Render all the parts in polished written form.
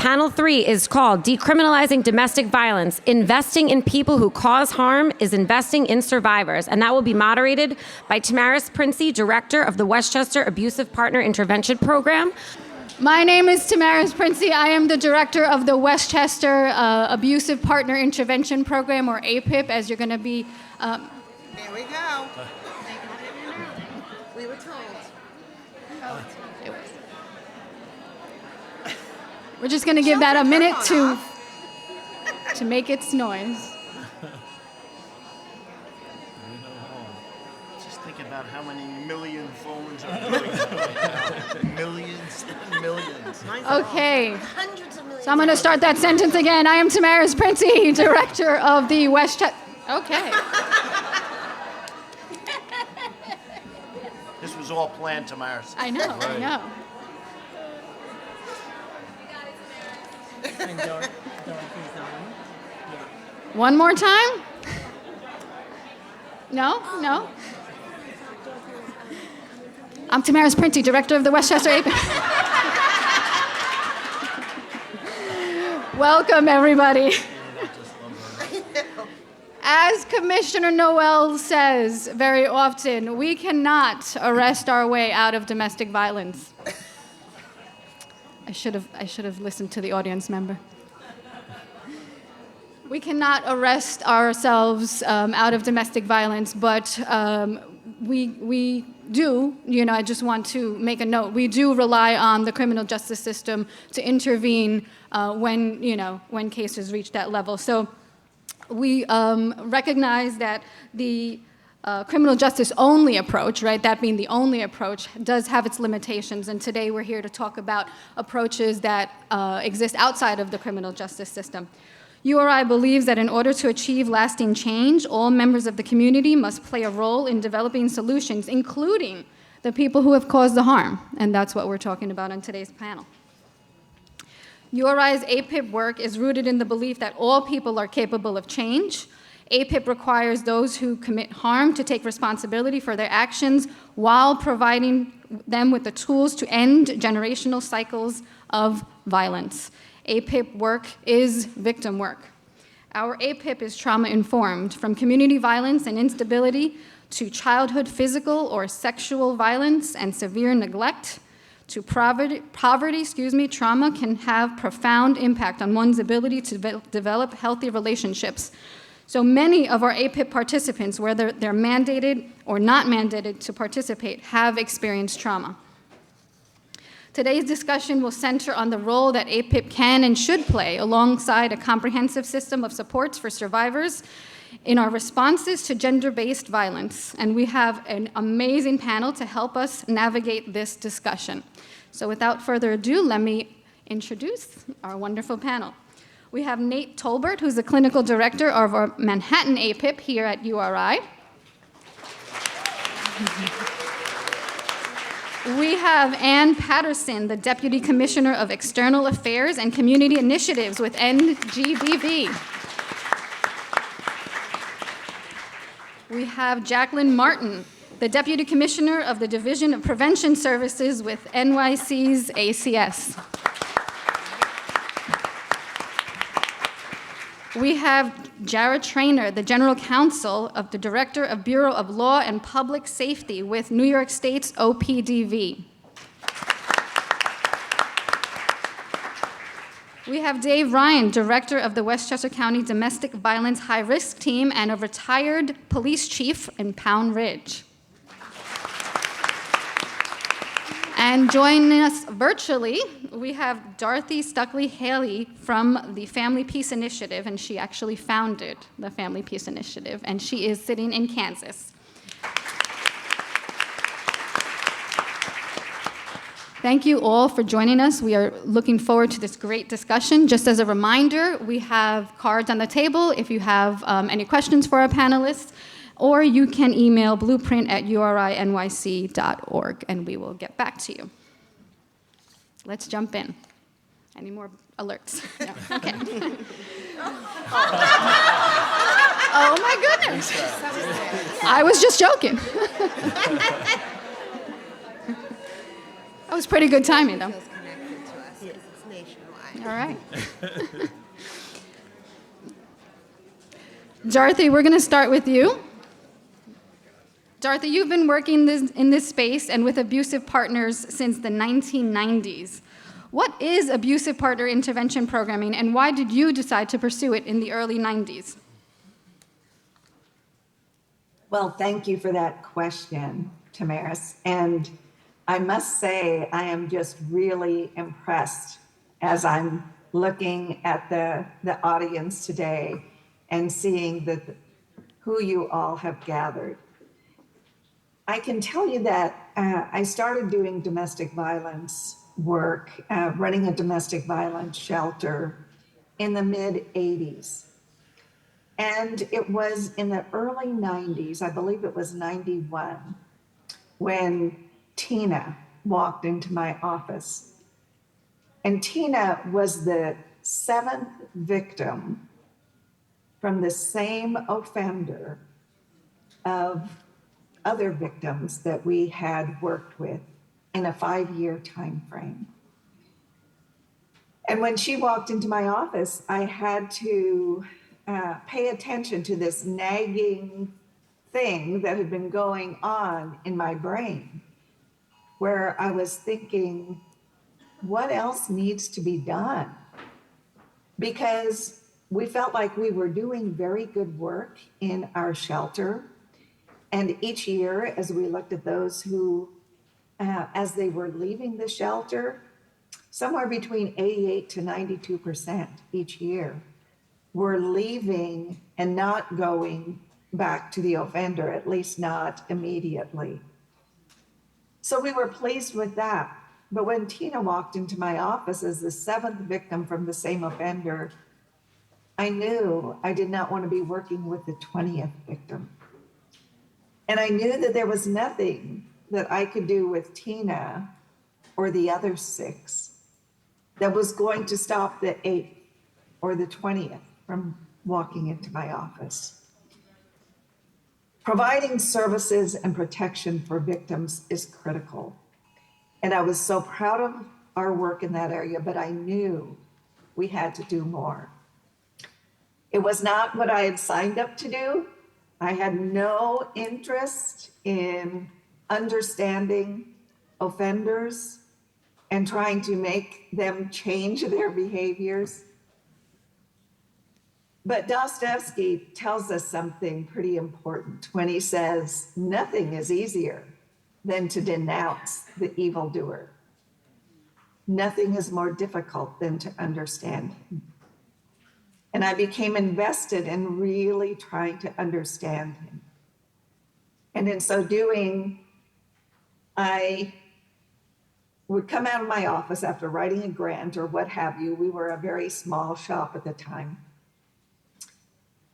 Panel 3 is called Decriminalizing Domestic Violence. Investing in people who cause harm is investing in survivors. And that will be moderated by Tamaris Princey, Director of the Westchester Abusive Partner Intervention Program. My name is Tamaris Princey. I am the Director of the Westchester Abusive Partner Intervention Program, or APIP, as you're going to be... There we go. We were told. We're just going to give that a minute to make its noise. Just think about how many million phones are doing that right now. Millions and millions. Okay. Hundreds of millions. So I'm going to start that sentence again. I am Tamaris Princey, Director of the Westchester... Okay. This was all planned, Tamaris. I know, I know. One more time? No? No? I'm Tamaris Princey, Director of the Westchester APIP. Welcome, everybody. As Commissioner Noel says very often, we cannot arrest our way out of domestic violence. I should have listened to the audience member. We cannot arrest ourselves out of domestic violence, but we do, I just want to make a note, we do rely on the criminal justice system to intervene when cases reach that level. So we recognize that the criminal justice only approach, right, that being the only approach, does have its limitations. And today we're here to talk about approaches that exist outside of the criminal justice system. URI believes that in order to achieve lasting change, all members of the community must play a role in developing solutions, including the people who have caused the harm. And that's what we're talking about on today's panel. URI's APIP work is rooted in the belief that all people are capable of change. APIP requires those who commit harm to take responsibility for their actions while providing them with the tools to end generational cycles of violence. APIP work is victim work. Our APIP is trauma-informed, from community violence and instability to childhood physical or sexual violence and severe neglect to poverty, trauma can have profound impact on one's ability to develop healthy relationships. So many of our APIP participants, whether they're mandated or not mandated to participate, have experienced trauma. Today's discussion will center on the role that APIP can and should play alongside a comprehensive system of supports for survivors in our responses to gender-based violence. And we have an amazing panel to help us navigate this discussion. So without further ado, let me introduce our wonderful panel. We have Nate Tolbert, who's the clinical director of our Manhattan APIP here at URI. We have Ann Patterson, the Deputy Commissioner of External Affairs and Community Initiatives with NGBV. We have Jacqueline Martin, the Deputy Commissioner of the Division of Prevention Services with NYC's ACS. We have Jared Traynor, the General Counsel of the Director of Bureau of Law and Public Safety with New York State's OPDV. We have Dave Ryan, Director of the Westchester County Domestic Violence High Risk Team and a retired police chief in Pound Ridge. And joining us virtually, we have Dorothy Stuckley-Haley from the Family Peace Initiative, and she actually founded the Family Peace Initiative, and she is sitting in Kansas. Thank you all for joining us. We are looking forward to this great discussion. Just as a reminder, we have cards on the table if you have any questions for our panelists, or you can email blueprint@urinyc.org, and we will get back to you. Let's jump in. Any more alerts? No. Okay. Oh my goodness. I was just joking. That was pretty good timing, though. Feels connected to us because it's nationwide. All right. Dorothy, we're going to start with you. Dorothy, you've been working in this space and with abusive partners since the 1990s. What is abusive partner intervention programming, and why did you decide to pursue it in the early 90s? Well, thank you for that question, Tamaris. And I must say, I am just really impressed as I'm looking at the audience today and seeing who you all have gathered. I can tell you that I started doing domestic violence work, running a domestic violence shelter in the mid 80s. And it was in the early 90s, I believe it was 91, when Tina walked into my office. And Tina was the 7th victim from the same offender of other victims that we had worked with in a 5-year time frame. And when she walked into my office, I had to pay attention to this nagging thing that had been going on in my brain, where I was thinking, what else needs to be done? Because we felt like we were doing very good work in our shelter. And each year, as we looked at those who, as they were leaving the shelter, somewhere between 88 to 92% each year were leaving and not going back to the offender, at least not immediately. So we were pleased with that. But when Tina walked into my office as the 7th victim from the same offender, I knew I did not want to be working with the 20th victim. And I knew that there was nothing that I could do with Tina or the other 6 that was going to stop the 8th or the 20th from walking into my office. Providing services and protection for victims is critical. And I was so proud of our work in that area, but I knew we had to do more. It was not what I had signed up to do. I had no interest in understanding offenders and trying to make them change their behaviors. But Dostoevsky tells us something pretty important when he says, nothing is easier than to denounce the evildoer. Nothing is more difficult than to understand him. And I became invested in really trying to understand him. And in so doing, I would come out of my office after writing a grant or what have you. We were a very small shop at the time.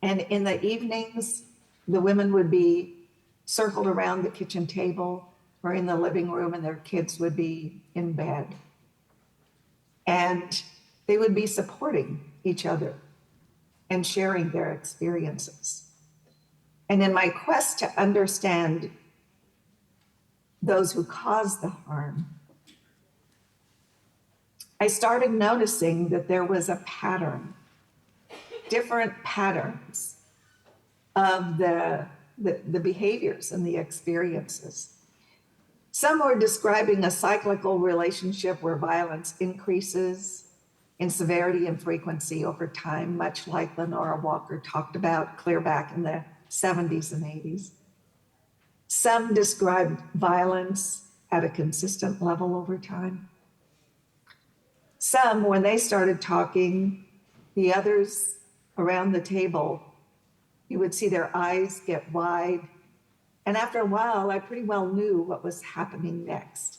And in the evenings, the women would be circled around the kitchen table or in the living room, and their kids would be in bed. And they would be supporting each other and sharing their experiences. And in my quest to understand those who caused the harm, I started noticing that there was a pattern, different patterns of the behaviors and the experiences. Some were describing a cyclical relationship where violence increases in severity and frequency over time, much like Lenora Walker talked about clear back in the 70s and 80s. Some described violence at a consistent level over time. Some, when they started talking, the others around the table, you would see their eyes get wide. And after a while, I pretty well knew what was happening next.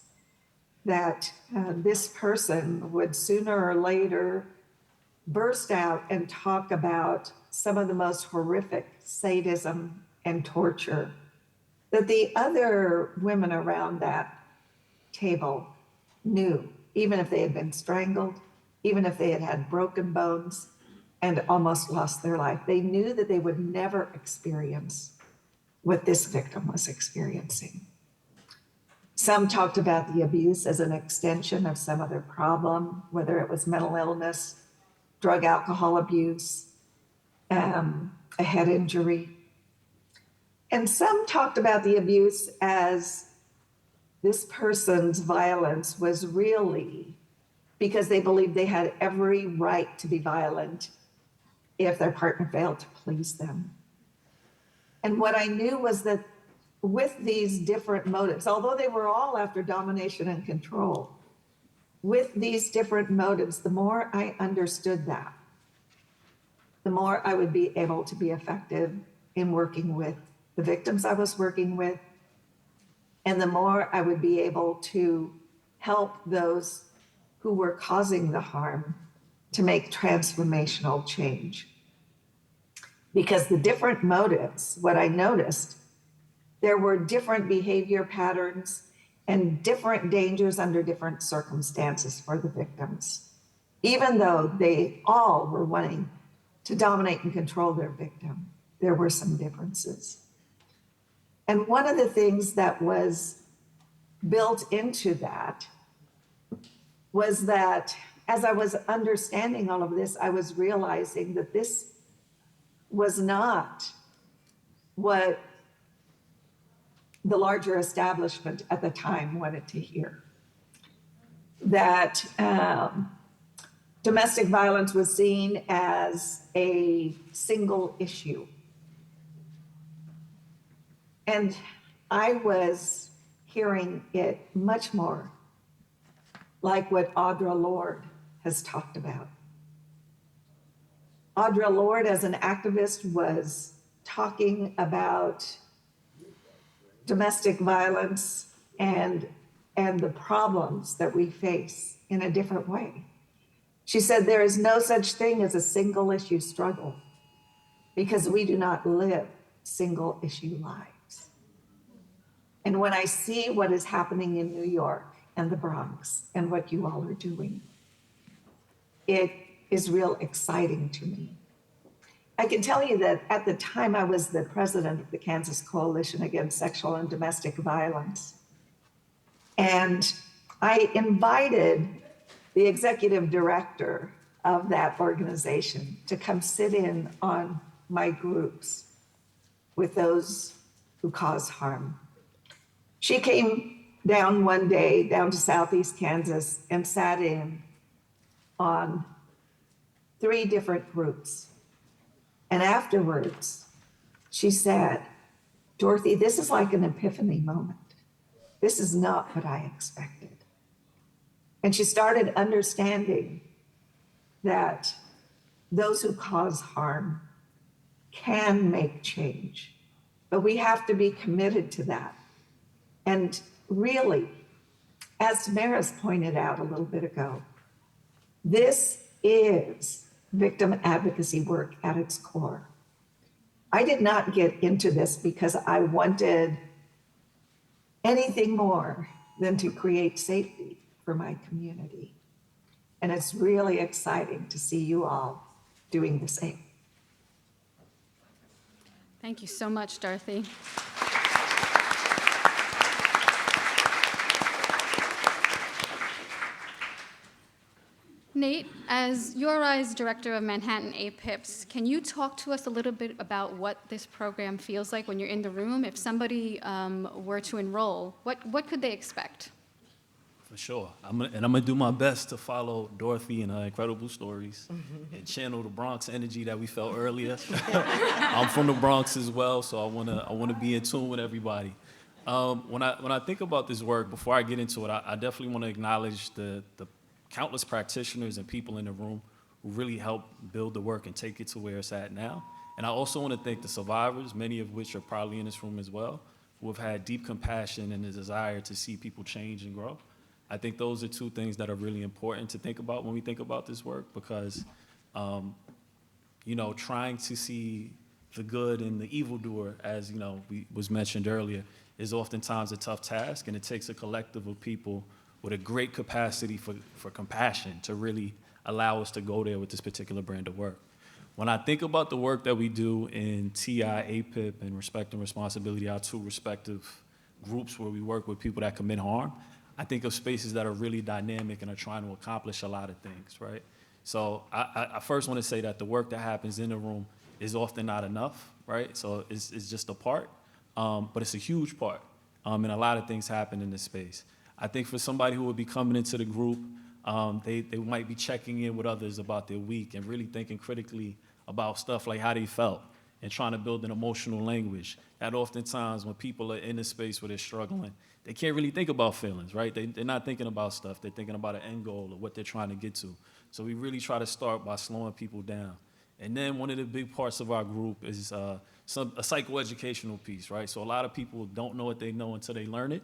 That this person would sooner or later burst out and talk about some of the most horrific sadism and torture that the other women around that table knew, even if they had been strangled, even if they had had broken bones and almost lost their life. They knew that they would never experience what this victim was experiencing. Some talked about the abuse as an extension of some other problem, whether it was mental illness, drug alcohol abuse, a head injury. And some talked about the abuse as this person's violence was really because they believed they had every right to be violent if their partner failed to please them. And what I knew was that with these different motives, although they were all after domination and control, with these different motives, the more I understood that, the more I would be able to be effective in working with the victims I was working with, and the more I would be able to help those who were causing the harm to make transformational change. Because the different motives, what I noticed, there were different behavior patterns and different dangers under different circumstances for the victims, even though they all were wanting to dominate and control their victim. There were some differences. And one of the things that was built into that was that as I was understanding all of this, I was realizing that this was not what the larger establishment at the time wanted to hear. That domestic violence was seen as a single issue. And I was hearing it much more like what Audre Lorde has talked about. Audre Lorde, as an activist, was talking about domestic violence and the problems that we face in a different way. She said, there is no such thing as a single issue struggle because we do not live single issue lives. And when I see what is happening in New York and the Bronx and what you all are doing, it is real exciting to me. I can tell you that at the time I was the president of the Kansas Coalition Against Sexual and Domestic Violence. And I invited the executive director of that organization to come sit in on my groups with those who cause harm. She came down one day, down to Southeast Kansas, and sat in on 3 different groups. And afterwards, she said, Dorothy, this is like an epiphany moment. This is not what I expected. And she started understanding that those who cause harm can make change, but we have to be committed to that. And really, as Tamaris pointed out a little bit ago, this is victim advocacy work at its core. I did not get into this because I wanted anything more than to create safety for my community. And it's really exciting to see you all doing the same. Thank you so much, Dorothy. Nate, as URI's Director of Manhattan APIPs, can you talk to us a little bit about what this program feels like when you're in the room? If somebody were to enroll, what could they expect? For sure. I'm gonna do my best to follow Dorothy and her incredible stories and channel the Bronx energy that we felt earlier. I'm from the Bronx as well, so I wanna be in tune with everybody. When I think about this work, before I get into it, I definitely want to acknowledge the countless practitioners and people in the room who really helped build the work and take it to where it's at now. And I also want to thank the survivors, many of which are probably in this room as well, who have had deep compassion and a desire to see people change and grow. I think those are 2 things that are really important to think about when we think about this work, because trying to see the good in the evildoer, as was mentioned earlier, is oftentimes a tough task, and it takes a collective of people with a great capacity for compassion to really allow us to go there with this particular brand of work. When I think about the work that we do in TI, APIP, and Respect and Responsibility, our 2 respective groups where we work with people that commit harm, I think of spaces that are really dynamic and are trying to accomplish a lot of things, right? So I first want to say that the work that happens in the room is often not enough, right? So it's just a part, but it's a huge part, and a lot of things happen in this space. I think for somebody who would be coming into the group, they might be checking in with others about their week and really thinking critically about stuff like how they felt and trying to build an emotional language. That oftentimes when people are in a space where they're struggling, they can't really think about feelings, right? They're not thinking about stuff. They're thinking about an end goal or what they're trying to get to. So we really try to start by slowing people down. And then one of the big parts of our group is a psychoeducational piece, right? So a lot of people don't know what they know until they learn it.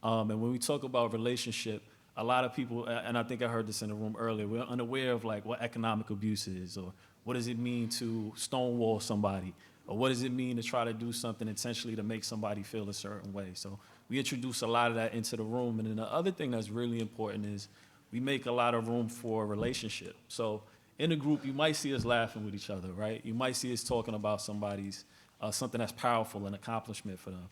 And when we talk about relationship, a lot of people, and I think I heard this in the room earlier, we're unaware of like what economic abuse is, or what does it mean to stonewall somebody, or what does it mean to try to do something intentionally to make somebody feel a certain way. So we introduce a lot of that into the room. And then the other thing that's really important is we make a lot of room for relationship. So in a group, you might see us laughing with each other, right? You might see us talking about somebody's, something that's powerful, an accomplishment for them.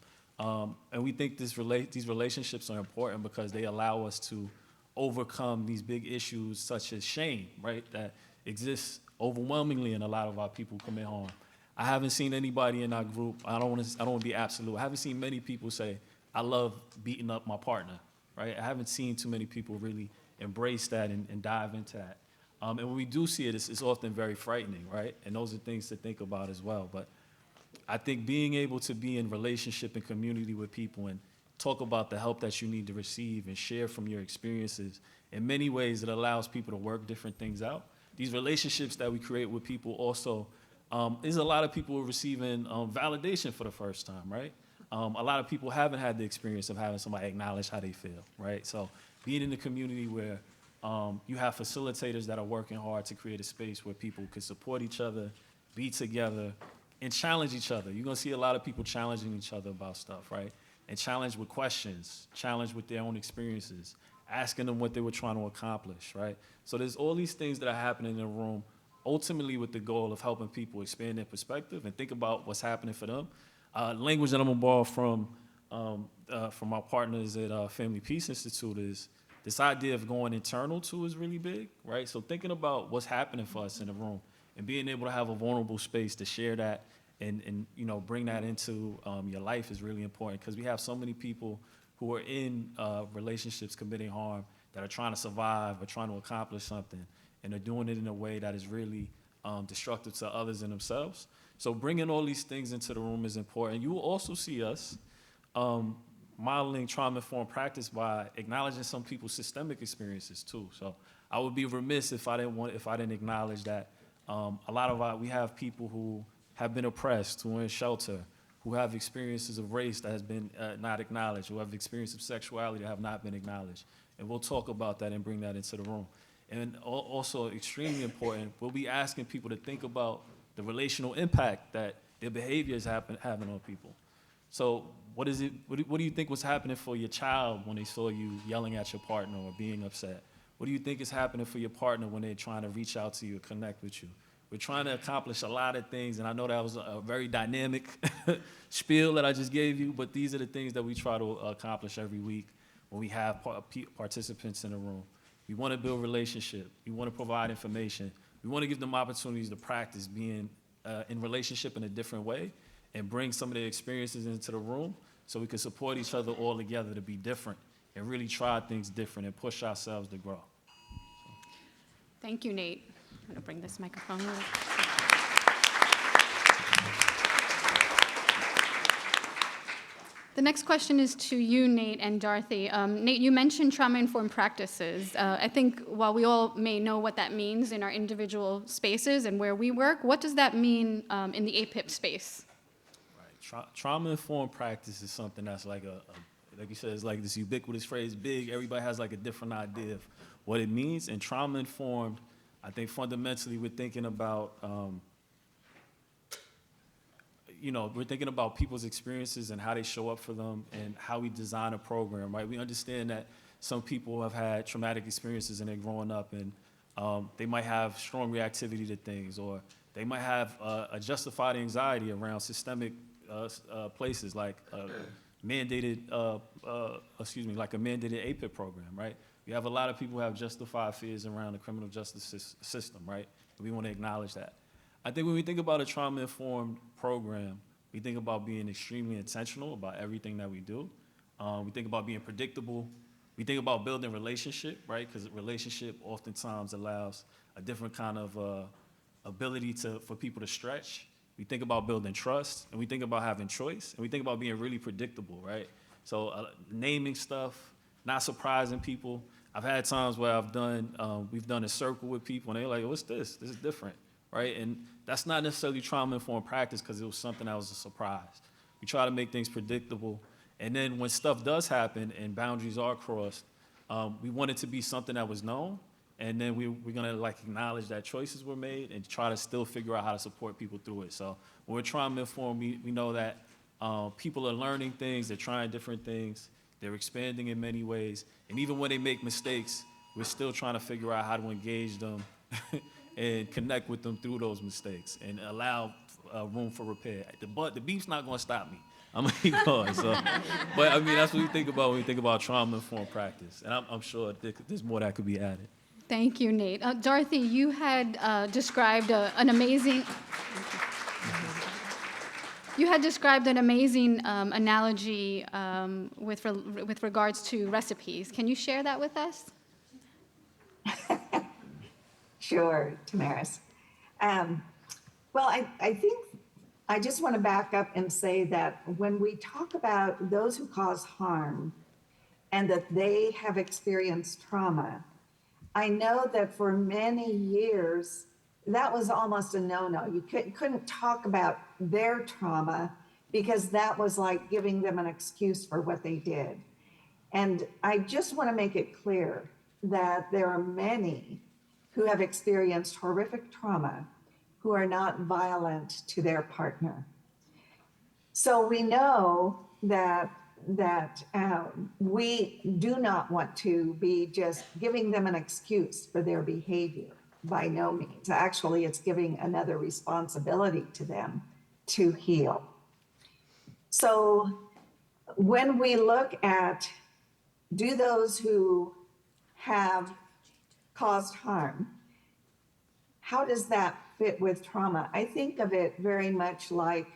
And we think these relationships are important because they allow us to overcome these big issues such as shame, right, that exists overwhelmingly in a lot of our people who commit harm. I haven't seen anybody in our group, I don't want to be absolute, I haven't seen many people say, I love beating up my partner, right? I haven't seen too many people really embrace that and dive into that. And when we do see it, it's often very frightening, right? And those are things to think about as well. But I think being able to be in relationship and community with people and talk about the help that you need to receive and share from your experiences, in many ways it allows people to work different things out. These relationships that we create with people also, is a lot of people receiving validation for the first time, right? A lot of people haven't had the experience of having somebody acknowledge how they feel, right? So being in a community where you have facilitators that are working hard to create a space where people can support each other, be together, and challenge each other. You're gonna see a lot of people challenging each other about stuff, right? And challenge with questions, challenge with their own experiences, asking them what they were trying to accomplish, right? So there's all these things that are happening in the room, ultimately with the goal of helping people expand their perspective and think about what's happening for them. Language that I'm gonna borrow from our partners at Family Peace Institute is this idea of going internal too is really big, right? So thinking about what's happening for us in the room and being able to have a vulnerable space to share that and you know, bring that into your life is really important, because we have so many people who are in relationships committing harm that are trying to survive or trying to accomplish something, and they're doing it in a way that is really destructive to others and themselves. So bringing all these things into the room is important. You will also see us modeling trauma-informed practice by acknowledging some people's systemic experiences too. So I would be remiss if I didn't acknowledge that a lot of we have people who have been oppressed, who are in shelter, who have experiences of race that has been not acknowledged, who have experiences of sexuality that have not been acknowledged. And we'll talk about that and bring that into the room. And also extremely important, we'll be asking people to think about the relational impact that their behavior is having on people. So what do you think was happening for your child when they saw you yelling at your partner or being upset? What do you think is happening for your partner when they're trying to reach out to you or connect with you? We're trying to accomplish a lot of things, and I know that was a very dynamic spiel that I just gave you, but these are the things that we try to accomplish every week when we have participants in the room. We want to build relationship. We want to provide information. We want to give them opportunities to practice being in relationship in a different way and bring some of their experiences into the room so we can support each other all together to be different and really try things different and push ourselves to grow. Thank you, Nate. I'm going to bring this microphone over. The next question is to you, Nate and Dorothy. Nate, you mentioned trauma-informed practices. I think while we all may know what that means in our individual spaces and where we work, what does that mean in the APIP space? Right. Trauma-informed practice is something that's like like you said, it's like this ubiquitous phrase, big. Everybody has like a different idea of what it means. And trauma-informed, I think fundamentally we're thinking about, we're thinking about people's experiences and how they show up for them and how we design a program, right? We understand that some people have had traumatic experiences and they're growing up, and they might have strong reactivity to things, or they might have a justified anxiety around systemic places like mandated, like a mandated APIP program, right? We have a lot of people who have justified fears around the criminal justice system, right? We want to acknowledge that. I think when we think about a trauma-informed program, we think about being extremely intentional about everything that we do. We think about being predictable. We think about building relationship, right? Because relationship oftentimes allows a different kind of ability for people to stretch. We think about building trust, and we think about having choice, and we think about being really predictable, right? So naming stuff, not surprising people. I've had times where we've done a circle with people, and they're like, what's this? This is different, right? And that's not necessarily trauma-informed practice because it was something that was a surprise. We try to make things predictable. And then when stuff does happen and boundaries are crossed, we want it to be something that was known. And then we're gonna like acknowledge that choices were made and try to still figure out how to support people through it. So when we're trauma-informed, we know that people are learning things, they're trying different things, they're expanding in many ways. And even when they make mistakes, we're still trying to figure out how to engage them and connect with them through those mistakes and allow room for repair. The beef's not gonna stop me. I'm gonna keep going. So, but I mean, that's what we think about when we think about trauma-informed practice. And I'm sure there's more that could be added. Thank you, Nate. Dorothy, you had described an amazing. You had described an amazing analogy with regards to recipes. Can you share that with us? Sure, Tamaris. Well, I think I just want to back up and say that when we talk about those who cause harm and that they have experienced trauma, I know that for many years, that was almost a no-no. You couldn't talk about their trauma because that was like giving them an excuse for what they did. And I just want to make it clear that there are many who have experienced horrific trauma who are not violent to their partner. So we know that we do not want to be just giving them an excuse for their behavior. By no means. Actually, it's giving another responsibility to them to heal. So when we look at, do those who have caused harm, how does that fit with trauma? I think of it very much like,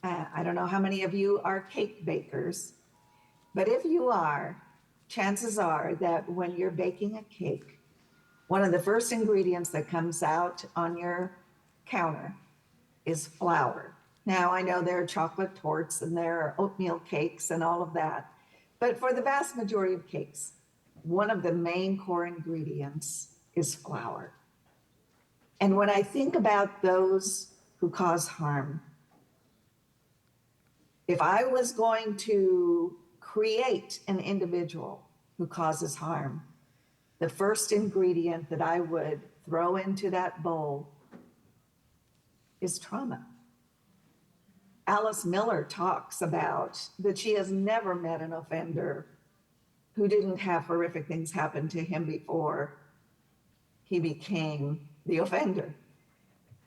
I don't know how many of you are cake bakers, but if you are, chances are that when you're baking a cake, one of the first ingredients that comes out on your counter is flour. Now, I know there are chocolate torts and there are oatmeal cakes and all of that, but for the vast majority of cakes, one of the main core ingredients is flour. And when I think about those who cause harm, if I was going to create an individual who causes harm, the first ingredient that I would throw into that bowl is trauma. Alice Miller talks about that she has never met an offender who didn't have horrific things happen to him before he became the offender.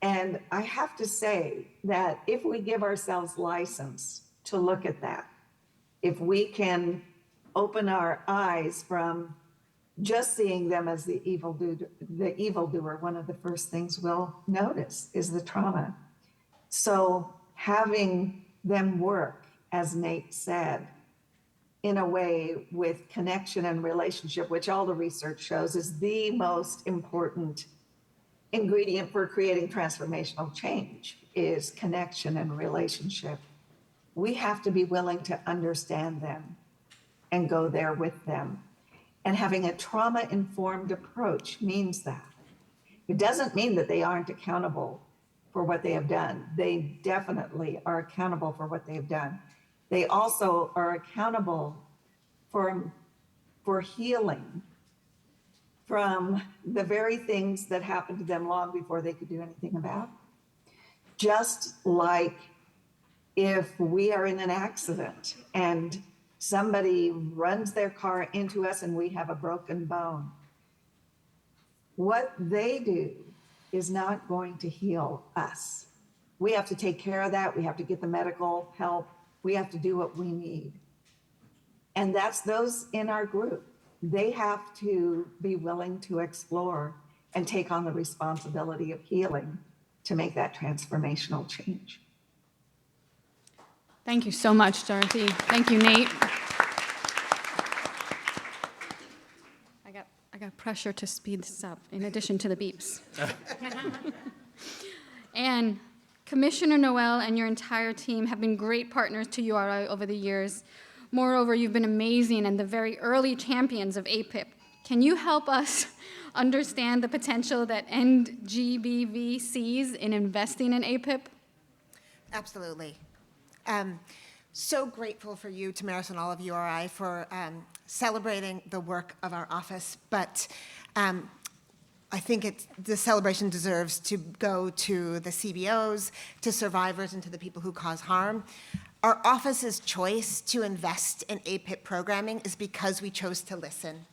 And I have to say that if we give ourselves license to look at that, if we can open our eyes from just seeing them as the evildoer, one of the first things we'll notice is the trauma. So having them work, as Nate said, in a way with connection and relationship, which all the research shows is the most important ingredient for creating transformational change, is connection and relationship. We have to be willing to understand them and go there with them. And having a trauma-informed approach means that. It doesn't mean that they aren't accountable for what they have done. They definitely are accountable for what they have done. They also are accountable for healing from the very things that happened to them long before they could do anything about. Just like if we are in an accident and somebody runs their car into us and we have a broken bone, what they do is not going to heal us. We have to take care of that. We have to get the medical help. We have to do what we need. And that's those in our group. They have to be willing to explore and take on the responsibility of healing to make that transformational change. Thank you so much, Dorothy. Thank you, Nate. I got pressure to speed this up in addition to the beeps. And Commissioner Noel and your entire team have been great partners to URI over the years. Moreover, you've been amazing and the very early champions of APIP. Can you help us understand the potential that NGBV sees in investing in APIP? Absolutely. So grateful for you, Tamaris, and all of URI for celebrating the work of our office, but I think the celebration deserves to go to the CBOs, to survivors, and to the people who cause harm. Our office's choice to invest in APIP programming is because we chose to listen.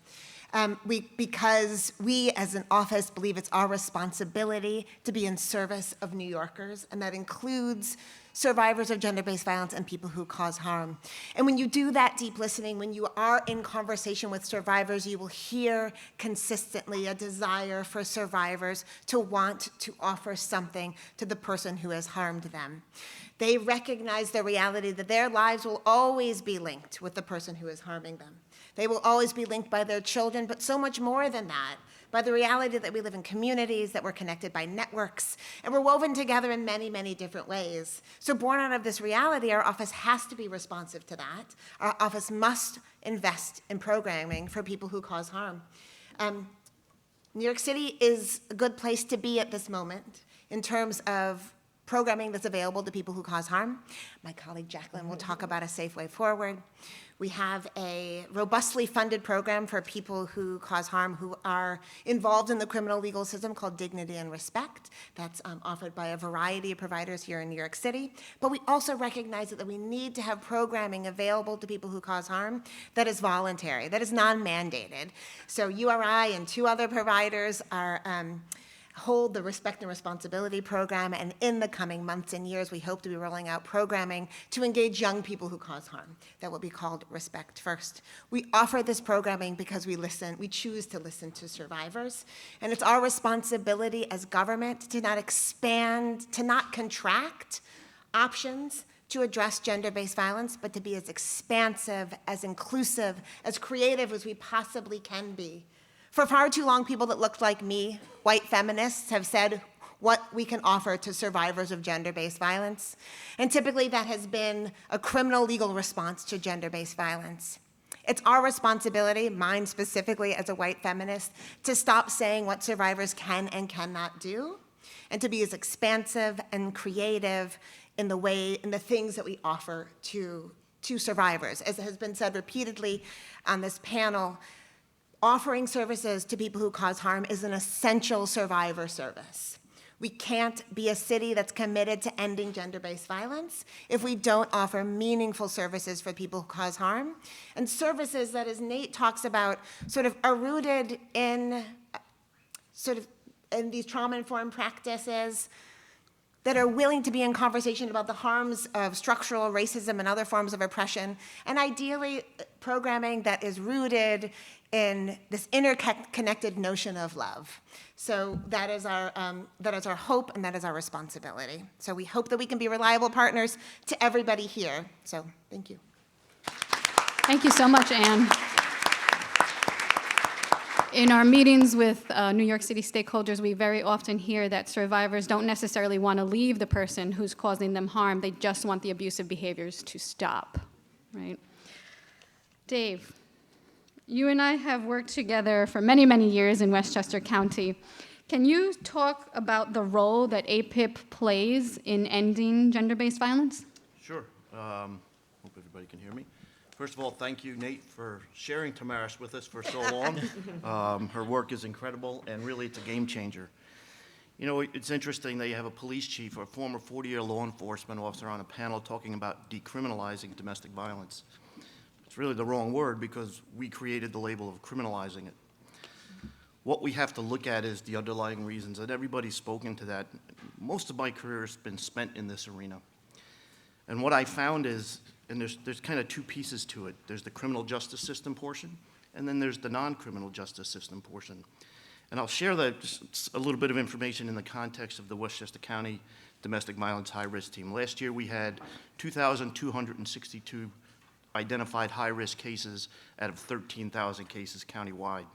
Because we, as an office, believe it's our responsibility to be in service of New Yorkers, and that includes survivors of gender-based violence and people who cause harm. And when you do that deep listening, when you are in conversation with survivors, you will hear consistently a desire for survivors to want to offer something to the person who has harmed them. They recognize the reality that their lives will always be linked with the person who is harming them. They will always be linked by their children, but so much more than that, by the reality that we live in communities, that we're connected by networks, and we're woven together in many, many different ways. So born out of this reality, our office has to be responsive to that. Our office must invest in programming for people who cause harm. New York City is a good place to be at this moment in terms of programming that's available to people who cause harm. My colleague Jacqueline will talk about a safe way forward. We have a robustly funded program for people who cause harm who are involved in the criminal legal system called Dignity and Respect. That's offered by a variety of providers here in New York City. But we also recognize that we need to have programming available to people who cause harm that is voluntary, that is non-mandated. So URI and 2 other providers are hold the Respect and Responsibility program, and in the coming months and years, we hope to be rolling out programming to engage young people who cause harm that will be called Respect First. We offer this programming because we choose to listen to survivors, and it's our responsibility as government to not expand, to not contract options to address gender-based violence, but to be as expansive, as inclusive, as creative as we possibly can be. For far too long, people that looked like me, white feminists, have said what we can offer to survivors of gender-based violence. And typically that has been a criminal legal response to gender-based violence. It's our responsibility, mine specifically as a white feminist, to stop saying what survivors can and cannot do, and to be as expansive and creative in the things that we offer to survivors. As has been said repeatedly on this panel, offering services to people who cause harm is an essential survivor service. We can't be a city that's committed to ending gender-based violence if we don't offer meaningful services for people who cause harm, and services that, as Nate talks about, sort of are rooted in these trauma-informed practices that are willing to be in conversation about the harms of structural racism and other forms of oppression, and ideally programming that is rooted in this interconnected notion of love. So that is our hope, and that is our responsibility. So we hope that we can be reliable partners to everybody here. So thank you. Thank you so much, Anne. In our meetings with New York City stakeholders, we very often hear that survivors don't necessarily want to leave the person who's causing them harm. They just want the abusive behaviors to stop, right? Dave, you and I have worked together for many, many years in Westchester County. Can you talk about the role that APIP plays in ending gender-based violence? Sure. Hope everybody can hear me. First of all, thank you, Nate, for sharing Tamaris with us for so long. Her work is incredible, and really it's a game changer. You know, it's interesting that you have a police chief or a former 40-year law enforcement officer on a panel talking about decriminalizing domestic violence. It's really the wrong word because we created the label of criminalizing it. What we have to look at is the underlying reasons, and everybody's spoken to that. Most of my career has been spent in this arena. And what I found is and there's kind of two pieces to it. There's the criminal justice system portion, and then there's the non-criminal justice system portion. And I'll share just a little bit of information in the context of the Westchester County Domestic Violence High-Risk Team. Last year, we had 2,262 identified high-risk cases out of 13,000 cases countywide.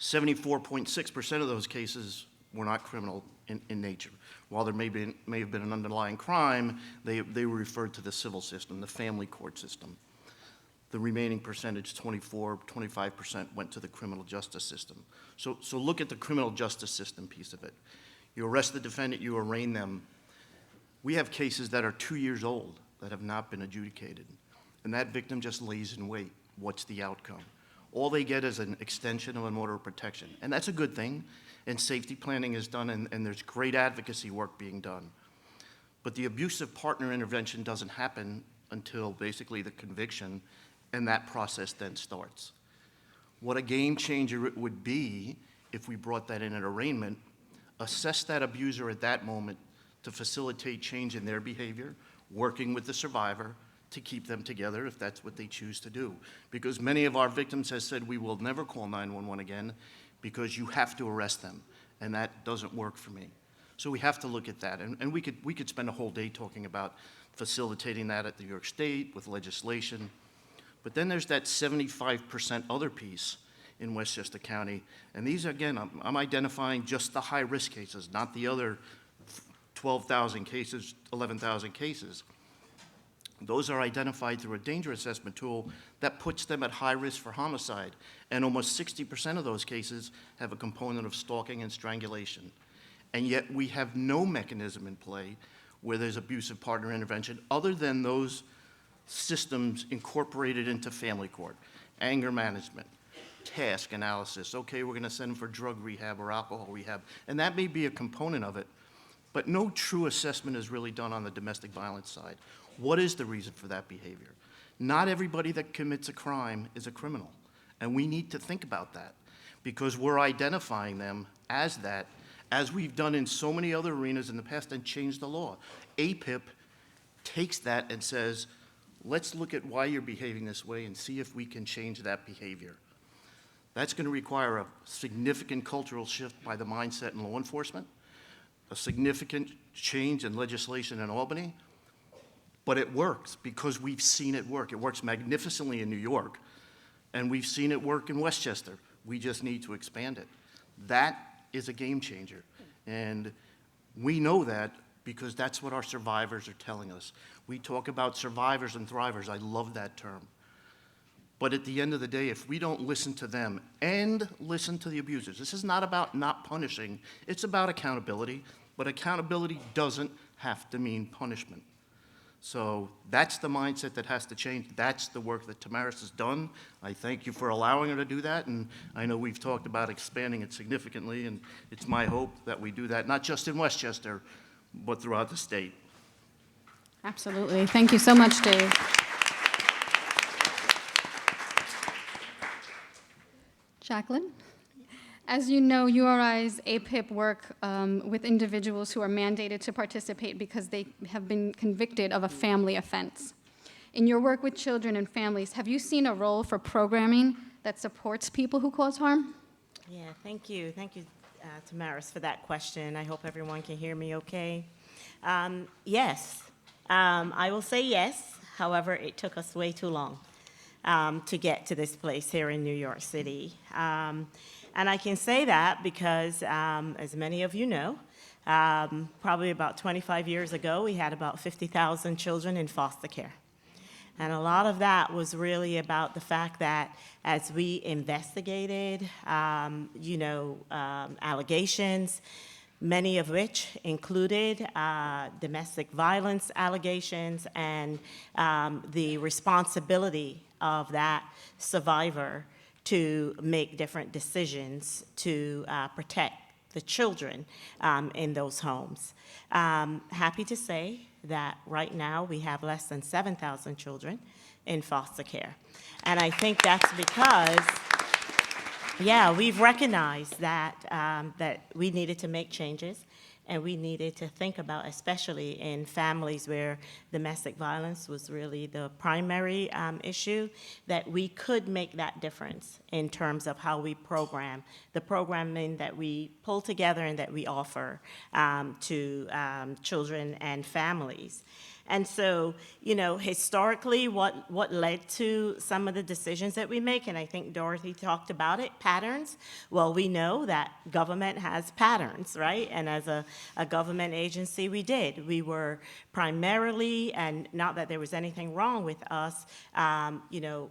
74.6% of those cases were not criminal in nature. While there may have been an underlying crime, they were referred to the civil system, the family court system. The remaining percentage, 25%, went to the criminal justice system. So look at the criminal justice system piece of it. You arrest the defendant, you arraign them. We have cases that are 2 years old that have not been adjudicated. And that victim just lays in wait. What's the outcome? All they get is an extension of an order of protection. And that's a good thing. And safety planning is done, and there's great advocacy work being done. But the abusive partner intervention doesn't happen until basically the conviction, and that process then starts. What a game changer it would be if we brought that in at arraignment, assess that abuser at that moment to facilitate change in their behavior, working with the survivor to keep them together if that's what they choose to do. Because many of our victims have said, we will never call 911 again because you have to arrest them, and that doesn't work for me. So we have to look at that, and we could spend a whole day talking about facilitating that at New York State with legislation. But then there's that 75% other piece in Westchester County, and these, again, I'm identifying just the high-risk cases, not the other 12,000 cases, 11,000 cases. Those are identified through a danger assessment tool that puts them at high risk for homicide, and almost 60% of those cases have a component of stalking and strangulation. And yet we have no mechanism in play where there's abusive partner intervention other than those systems incorporated into family court, anger management, task analysis. Okay, we're going to send them for drug rehab or alcohol rehab, and that may be a component of it, but no true assessment is really done on the domestic violence side. What is the reason for that behavior? Not everybody that commits a crime is a criminal, and we need to think about that because we're identifying them as that, as we've done in so many other arenas in the past and changed the law. APIP takes that and says, let's look at why you're behaving this way and see if we can change that behavior. That's going to require a significant cultural shift by the mindset in law enforcement, a significant change in legislation in Albany, but it works because we've seen it work. It works magnificently in New York, and we've seen it work in Westchester. We just need to expand it. That is a game changer, and we know that because that's what our survivors are telling us. We talk about survivors and thrivers. I love that term. But at the end of the day, if we don't listen to them and listen to the abusers, this is not about not punishing, it's about accountability, but accountability doesn't have to mean punishment. So that's the mindset that has to change. That's the work that Tamaris has done. I thank you for allowing her to do that, and I know we've talked about expanding it significantly, and it's my hope that we do that, not just in Westchester, but throughout the state. Absolutely. Thank you so much, Dave. Jacqueline? As you know, URI's APIP work with individuals who are mandated to participate because they have been convicted of a family offense. In your work with children and families, have you seen a role for programming that supports people who cause harm? Yeah, thank you. Thank you, Tamaris, for that question. I hope everyone can hear me okay. Yes, I will say yes. However, it took us way too long to get to this place here in New York City. And I can say that because, as many of you know, probably about 25 years ago, we had about 50,000 children in foster care. And a lot of that was really about the fact that as we investigated, allegations, many of which included domestic violence allegations and the responsibility of that survivor to make different decisions to protect the children in those homes. Happy to say that right now we have less than 7,000 children in foster care. And I think that's because, yeah, we've recognized that, that we needed to make changes. And we needed to think about, especially in families where domestic violence was really the primary issue, that we could make that difference in terms of how we program, the programming that we pull together and that we offer to children and families. And so, you know, historically, what led to some of the decisions that we make, and I think Dorothy talked about it, patterns. Well, we know that government has patterns, right? And as a government agency, we did. We were primarily, and not that there was anything wrong with us, you know,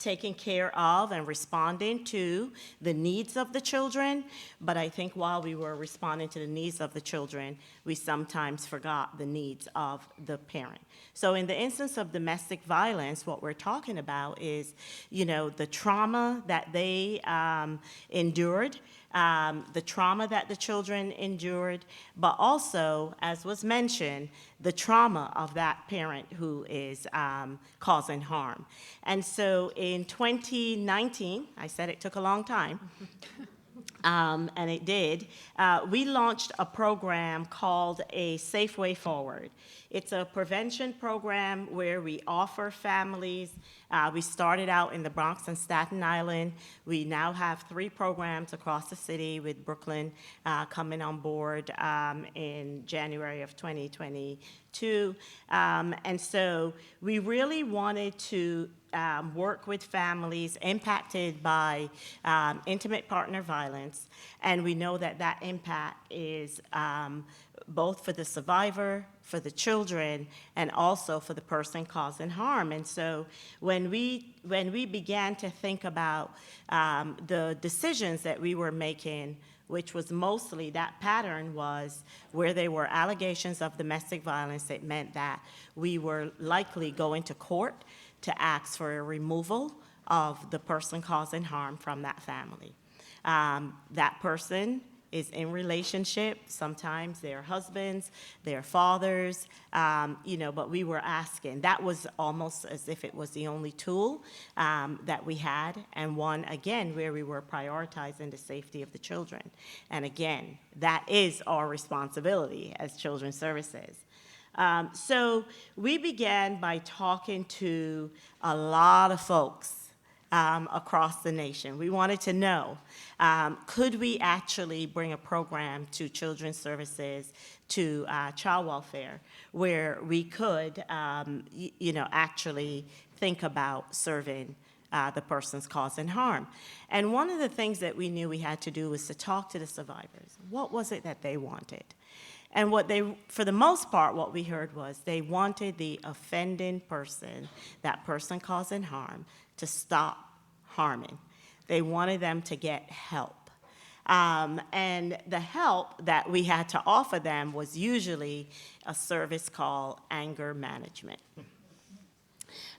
taking care of and responding to the needs of the children. But I think while we were responding to the needs of the children, we sometimes forgot the needs of the parent. So in the instance of domestic violence, what we're talking about is, you know, the trauma that they endured, the trauma that the children endured, but also, as was mentioned, the trauma of that parent who is causing harm. And so in 2019, I said it took a long time, and it did, we launched a program called A Safe Way Forward. It's a prevention program where we offer families. We started out in the Bronx and Staten Island. We now have 3 programs across the city, with Brooklyn coming on board in January of 2022. And so we really wanted to work with families impacted by intimate partner violence, and we know that that impact is both for the survivor, for the children, and also for the person causing harm. And so when we began to think about the decisions that we were making, which was mostly, that pattern was where there were allegations of domestic violence, it meant that we were likely going to court to ask for a removal of the person causing harm from that family. That person is in relationship, sometimes they're husbands, they're fathers, you know, but we were asking. That was almost as if it was the only tool that we had, and one, again, where we were prioritizing the safety of the children. And again, that is our responsibility as Children's Services. So we began by talking to a lot of folks across the nation. We wanted to know, could we actually bring a program to Children's Services, to child welfare, where we could, you know, actually think about serving the persons causing harm. And one of the things that we knew we had to do was to talk to the survivors. What was it that they wanted? And what they, for the most part, what we heard was they wanted the offending person, that person causing harm, to stop harming. They wanted them to get help. And the help that we had to offer them was usually a service called anger management.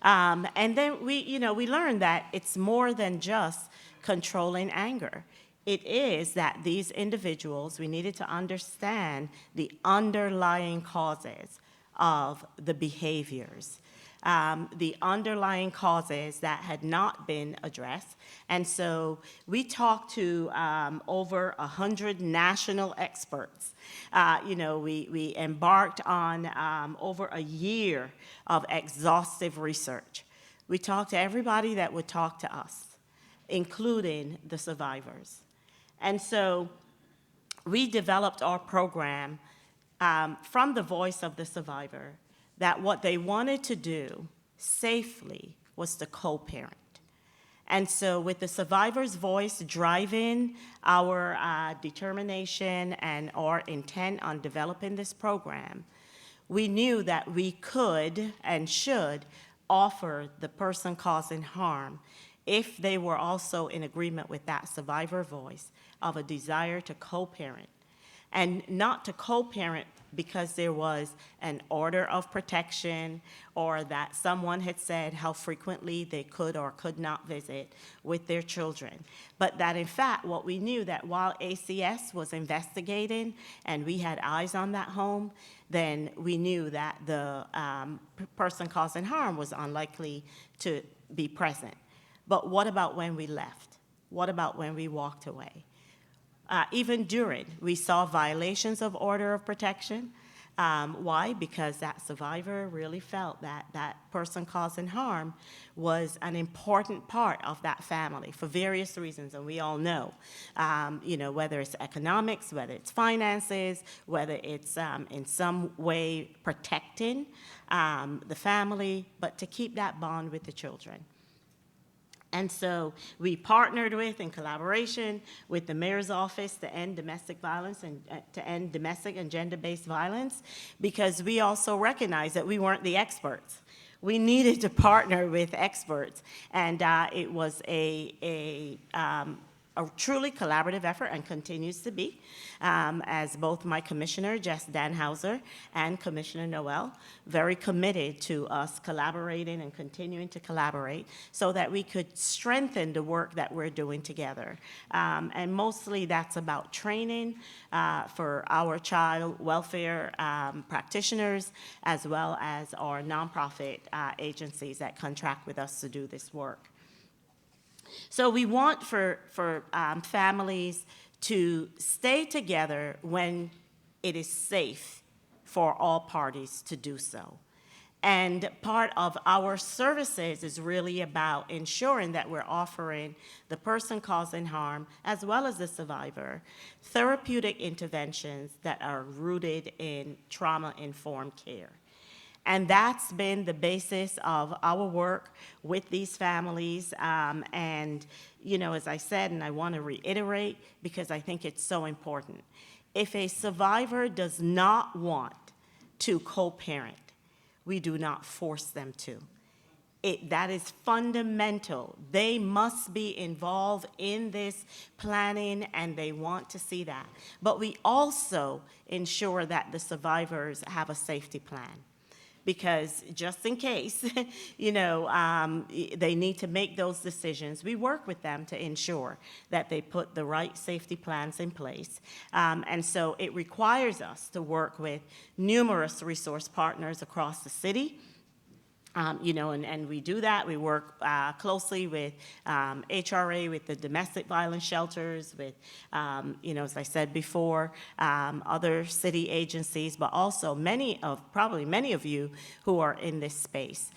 And then we learned that it's more than just controlling anger. It is that these individuals, we needed to understand the underlying causes of the behaviors, the underlying causes that had not been addressed. And so we talked to over 100 national experts. We embarked on over a year of exhaustive research. We talked to everybody that would talk to us, including the survivors. And so we developed our program from the voice of the survivor, that what they wanted to do safely was to co-parent. And so with the survivor's voice driving our determination and our intent on developing this program, we knew that we could and should offer the person causing harm if they were also in agreement with that survivor voice of a desire to co-parent. And not to co-parent because there was an order of protection or that someone had said how frequently they could or could not visit with their children. But that in fact, what we knew, that while ACS was investigating and we had eyes on that home, then we knew that the person causing harm was unlikely to be present. But what about when we left? What about when we walked away? even during, we saw violations of order of protection. Why? Because that survivor really felt that that person causing harm was an important part of that family for various reasons, and we all know, whether it's economics, whether it's finances, whether it's in some way protecting the family, but to keep that bond with the children. And so we partnered with, in collaboration with the mayor's office, to end domestic violence and to end domestic and gender-based violence, because we also recognized that we weren't the experts. We needed to partner with experts, and it was a truly collaborative effort, and continues to be, as both my commissioner, Jess Danhauser, and Commissioner Noel, very committed to us collaborating and continuing to collaborate so that we could strengthen the work that we're doing together. And mostly that's about training for our child welfare practitioners, as well as our nonprofit agencies that contract with us to do this work. So we want for families to stay together when it is safe for all parties to do so. And part of our services is really about ensuring that we're offering the person causing harm, as well as the survivor, therapeutic interventions that are rooted in trauma-informed care. And that's been the basis of our work with these families. And, as I said, and I want to reiterate because I think it's so important, if a survivor does not want to co-parent, we do not force them to. That is fundamental. They must be involved in this planning, and they want to see that. But we also ensure that the survivors have a safety plan, because just in case, they need to make those decisions, we work with them to ensure that they put the right safety plans in place. And so it requires us to work with numerous resource partners across the city. And we do that. We work closely with HRA, with the domestic violence shelters, with, as I said before, other city agencies, but also probably many of you who are in this space.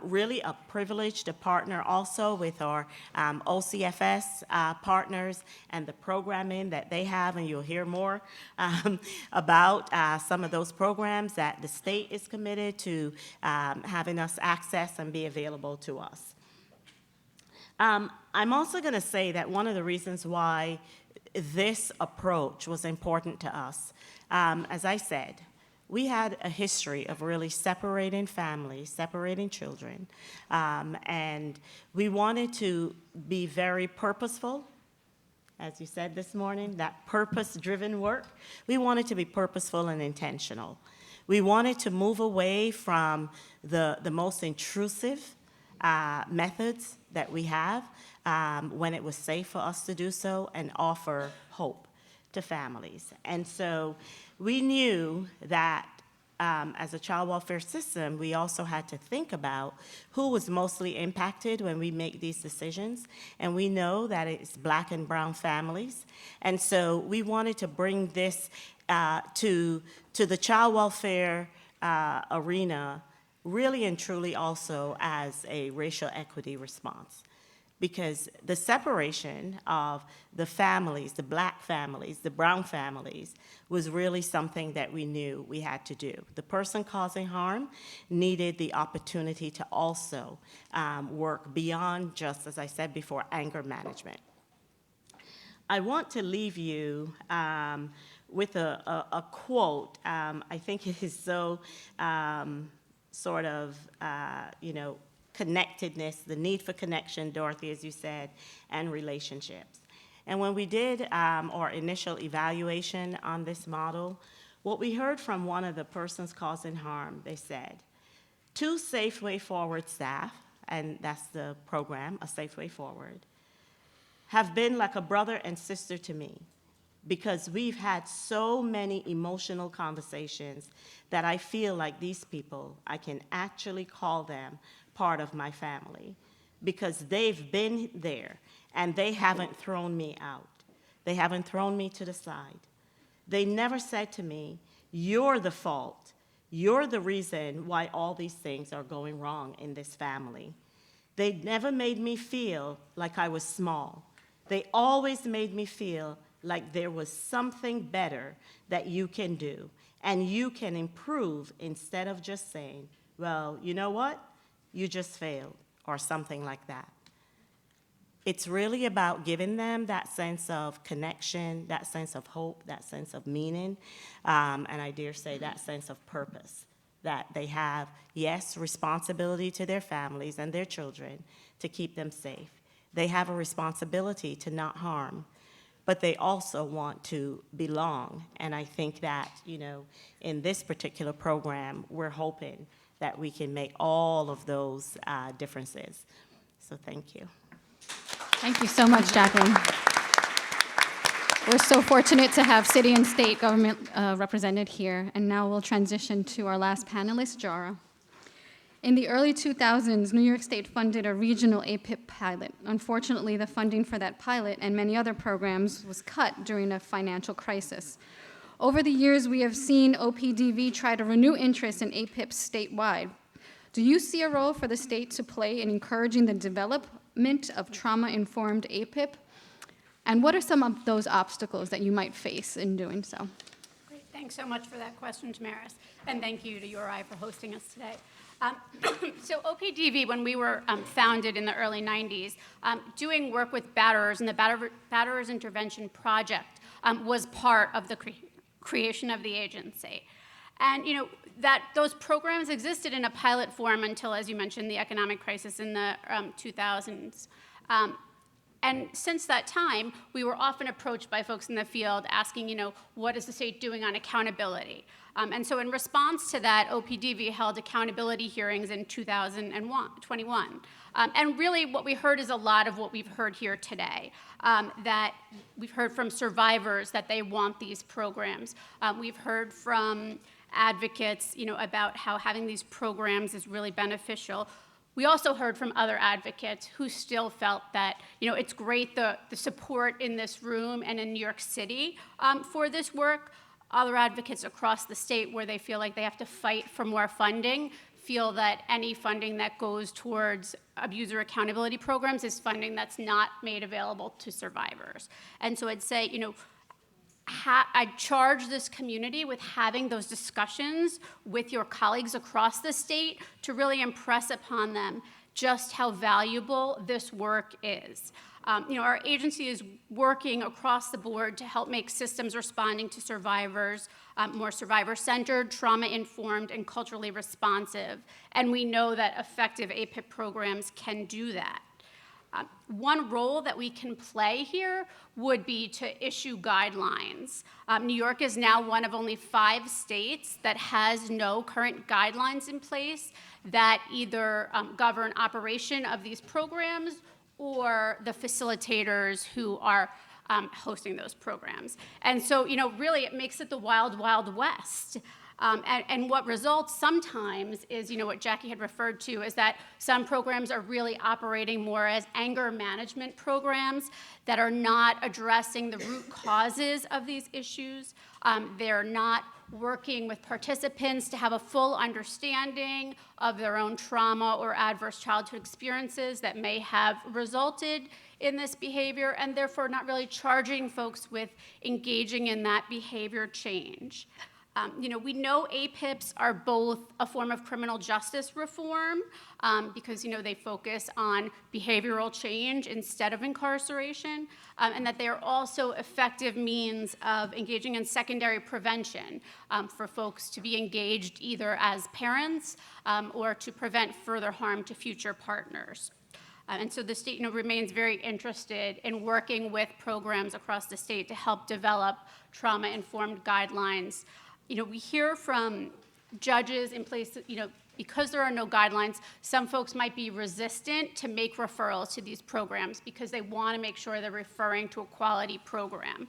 Really a privilege to partner also with our OCFS partners and the programming that they have, and you'll hear more about some of those programs that the state is committed to having us access and be available to us. I'm also going to say that one of the reasons why this approach was important to us, as I said, we had a history of really separating families, separating children, and we wanted to be very purposeful. As you said this morning, that purpose-driven work, we wanted to be purposeful and intentional. We wanted to move away from the most intrusive methods that we have when it was safe for us to do so, and offer hope to families. And so we knew that as a child welfare system, we also had to think about who was mostly impacted when we make these decisions. And we know that it's Black and brown families. And so we wanted to bring this to the child welfare arena, really and truly also as a racial equity response. Because the separation of the families, the Black families, the brown families, was really something that we knew we had to do. The person causing harm needed the opportunity to also work beyond just, as I said before, anger management. I want to leave you with a quote. I think it is so connectedness, the need for connection, Dorothy, as you said, and relationships. And when we did our initial evaluation on this model, what we heard from one of the persons causing harm, they said, 2 Safe Way Forward staff, and that's the program, A Safe Way Forward, have been like a brother and sister to me, because we've had so many emotional conversations that I feel like these people, I can actually call them part of my family, because they've been there and they haven't thrown me out. They haven't thrown me to the side. They never said to me, you're the fault. You're the reason why all these things are going wrong in this family. They never made me feel like I was small. They always made me feel like there was something better that you can do and you can improve, instead of just saying, well, you know what? You just failed, or something like that. It's really about giving them that sense of connection, that sense of hope, that sense of meaning, and I dare say that sense of purpose, that they have, yes, responsibility to their families and their children to keep them safe. They have a responsibility to not harm, but they also want to belong. And I think that, in this particular program, we're hoping that we can make all of those differences. So thank you. Thank you so much, Jacqueline. We're so fortunate to have city and state government represented here. And now we'll transition to our last panelist, Jara. In the early 2000s, New York State funded a regional APIP pilot. Unfortunately, the funding for that pilot and many other programs was cut during a financial crisis. Over the years, we have seen OPDV try to renew interest in APIP statewide. Do you see a role for the state to play in encouraging the development of trauma-informed APIP? And what are some of those obstacles that you might face in doing so? Great. Thanks so much for that question, Tamaris. And thank you to URI for hosting us today. So OPDV, when we were founded in the early 90s, doing work with batterers and the Batterers Intervention Project was part of the creation of the agency. And that those programs existed in a pilot form until, as you mentioned, the economic crisis in the 2000s. And since that time, we were often approached by folks in the field asking, what is the state doing on accountability? And so in response to that, OPDV held accountability hearings in 2021. And really what we heard is a lot of what we've heard here today, that we've heard from survivors that they want these programs. We've heard from advocates, about how having these programs is really beneficial. We also heard from other advocates who still felt that, it's great the support in this room and in New York City for this work. Other advocates across the state, where they feel like they have to fight for more funding, feel that any funding that goes towards abuser accountability programs is funding that's not made available to survivors. And so I'd say, I charge this community with having those discussions with your colleagues across the state to really impress upon them just how valuable this work is. Our agency is working across the board to help make systems responding to survivors more survivor-centered, trauma-informed, and culturally responsive. And we know that effective APIP programs can do that. One role that we can play here would be to issue guidelines. New York is now one of only 5 states that has no current guidelines in place that either govern operation of these programs or the facilitators who are hosting those programs. And so, really it makes it the wild, wild west. And what results sometimes is, what Jackie had referred to, is that some programs are really operating more as anger management programs that are not addressing the root causes of these issues. They're not working with participants to have a full understanding of their own trauma or adverse childhood experiences that may have resulted in this behavior, and therefore not really charging folks with engaging in that behavior change. We know APIPs are both a form of criminal justice reform because, they focus on behavioral change instead of incarceration, and that they are also effective means of engaging in secondary prevention for folks to be engaged either as parents or to prevent further harm to future partners. And so the state remains very interested in working with programs across the state to help develop trauma-informed guidelines. We hear from judges in places, because there are no guidelines, some folks might be resistant to make referrals to these programs because they want to make sure they're referring to a quality program.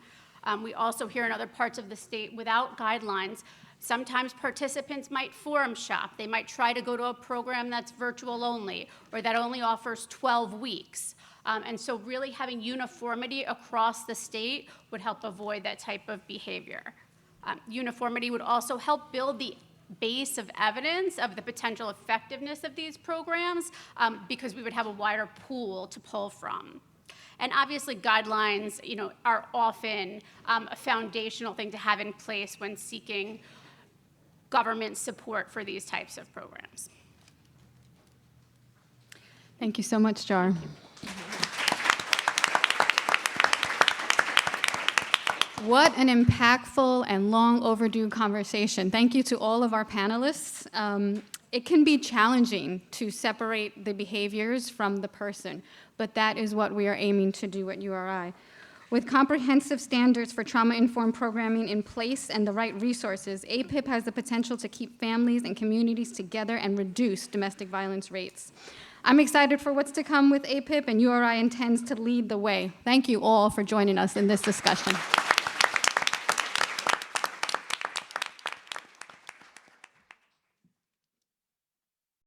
We also hear in other parts of the state, without guidelines, Sometimes participants might forum shop. They might try to go to a program that's virtual only or that only offers 12 weeks. And so really having uniformity across the state would help avoid that type of behavior. Uniformity would also help build the base of evidence of the potential effectiveness of these programs because we would have a wider pool to pull from. And obviously guidelines, are often a foundational thing to have in place when seeking government support for these types of programs. Thank you so much, Jar. What an impactful and long overdue conversation. Thank you to all of our panelists. It can be challenging to separate the behaviors from the person, but that is what we are aiming to do at URI. With comprehensive standards for trauma-informed programming in place and the right resources, APIP has the potential to keep families and communities together and reduce domestic violence rates. I'm excited for what's to come with APIP, and URI intends to lead the way. Thank you all for joining us in this discussion.